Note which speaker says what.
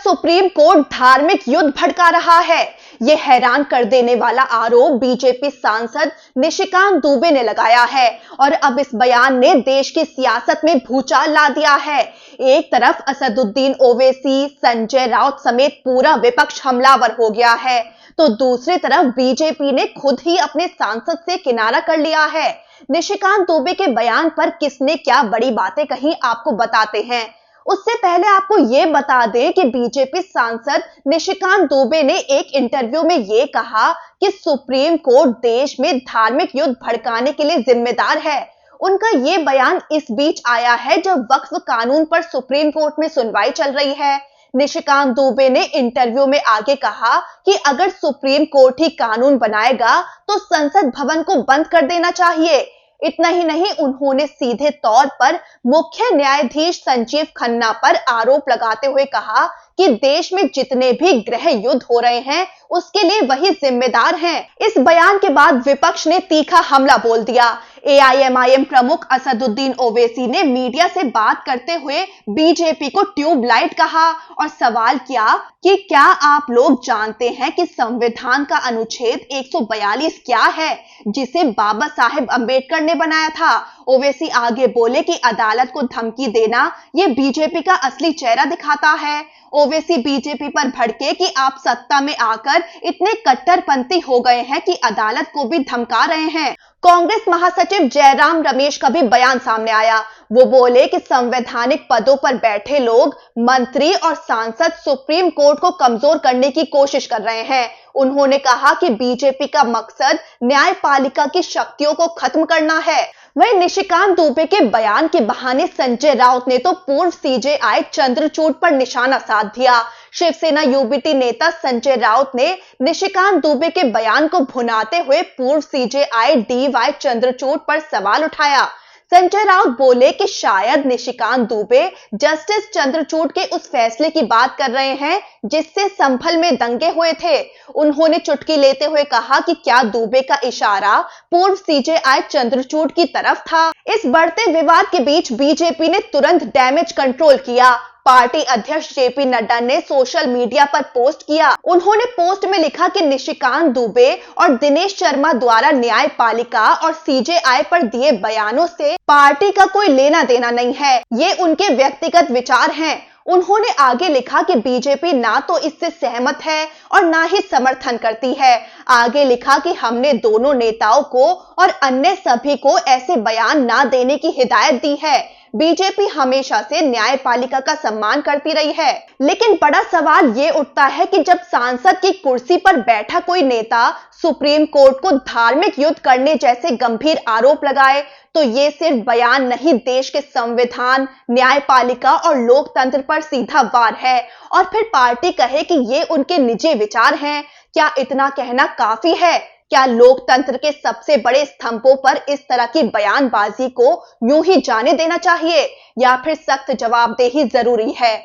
Speaker 1: Supreme court धार्मिक युद्ध भड़का रहा है। यह हैरान कर देने वाला आरोप बीजेपी सांसद निशिकांत दुबे ने लगाया है और अब इस बयान ने देश की सियासत में भूचाल ला दिया है। एक तरफ असदुद्दीन ओवैसी, संजय राउत समेत पूरा विपक्ष हमलावर हो गया है, तो दूसरी तरफ बीजेपी ने खुद ही अपने सांसद से किनारा कर लिया है। निशिकांत दुबे के बयान पर किसने क्या बड़ी बातें कही, आपको बताते हैं। उससे पहले आपको ये बता दें कि बीजेपी सांसद निशिकांत दुबे ने एक इंटरव्यू में ये कहा कि सुप्रीम कोर्ट देश में धार्मिक युद्ध भड़काने के लिए जिम्मेदार है। उनका ये बयान इस बीच आया है जब वक्फ कानून पर सुप्रीम कोर्ट में सुनवाई चल रही है। निशिकांत दुबे ने इंटरव्यू में आगे कहा कि अगर सुप्रीम कोर्ट ही कानून बनाएगा तो संसद भवन को बंद कर देना चाहिए। इतना ही नहीं, उन्होंने सीधे तौर पर मुख्य न्यायाधीश संजीव खन्ना पर आरोप लगाते हुए कहा कि देश में जितने भी गृह युद्ध हो रहे हैं उसके लिए वही जिम्मेदार हैं। इस बयान के बाद विपक्ष ने तीखा हमला बोल दिया। एआईएमआईएम प्रमुख असदुद्दीन ओवैसी ने मीडिया से बात करते हुए बीजेपी को ट्यूबलाइट कहा और सवाल किया कि क्या आप लोग जानते हैं कि संविधान का अनुच्छेद 142 क्या है, जिसे बाबा साहेब अंबेडकर ने बनाया था। ओवैसी आगे बोले कि अदालत को धमकी देना ये बीजेपी का असली चेहरा दिखाता है। ओवैसी बीजेपी पर भड़के कि आप सत्ता में आकर इतने कट्टरपंथी हो गए हैं कि अदालत को भी धमका रहे हैं। कांग्रेस महासचिव जयराम रमेश का भी बयान सामने आया। वो बोले कि संवैधानिक पदों पर बैठे लोग, मंत्री और सांसद सुप्रीम कोर्ट को कमजोर करने की कोशिश कर रहे हैं। उन्होंने कहा कि बीजेपी का मकसद न्यायपालिका की शक्तियों को खत्म करना है। वहीं निशिकांत दुबे के बयान के बहाने संजय राउत ने तो पूर्व सीजेआई चंद्रचूड़ पर निशाना साध दिया। शिवसेना यूबीटी नेता संजय राउत ने निशिकांत दुबे के बयान को भुनाते हुए पूर्व सीजेआई डीवाई चंद्रचूड़ पर सवाल उठाया। संजय राउत बोले कि शायद निशिकांत दुबे जस्टिस चंद्रचूड़ के उस फैसले की बात कर रहे हैं जिससे संभल में दंगे हुए थे। उन्होंने चुटकी लेते हुए कहा कि क्या दुबे का इशारा पूर्व सीजेआई चंद्रचूड़ की तरफ था। इस बढ़ते विवाद के बीच बीजेपी ने तुरंत डैमेज कंट्रोल किया। पार्टी अध्यक्ष जेपी नड्डा ने सोशल मीडिया पर पोस्ट किया। उन्होंने पोस्ट में लिखा कि निशिकांत दुबे और दिनेश शर्मा द्वारा न्यायपालिका और सीजेआई पर दिए बयानों से पार्टी का कोई लेना देना नहीं है, ये उनके व्यक्तिगत विचार हैं। उन्होंने आगे लिखा कि बीजेपी ना तो इससे सहमत है और ना ही समर्थन करती है। आगे लिखा कि हमने दोनों नेताओं को और अन्य सभी को ऐसे बयान ना देने की हिदायत दी है। बीजेपी हमेशा से न्यायपालिका का सम्मान करती रही है, लेकिन बड़ा सवाल ये उठता है कि जब सांसद की कुर्सी पर बैठा कोई नेता सुप्रीम कोर्ट को धार्मिक युद्ध करने जैसे गंभीर आरोप लगाए तो ये सिर्फ बयान नहीं, देश के संविधान, न्यायपालिका और लोकतंत्र पर सीधा वार है। और फिर पार्टी कहे कि ये उनके निजी विचार हैं। क्या इतना कहना काफी है? क्या लोकतंत्र के सबसे बड़े स्तंभों पर इस तरह की बयानबाजी को यूं ही जाने देना चाहिए या फिर सख्त जवाबदेही जरूरी है?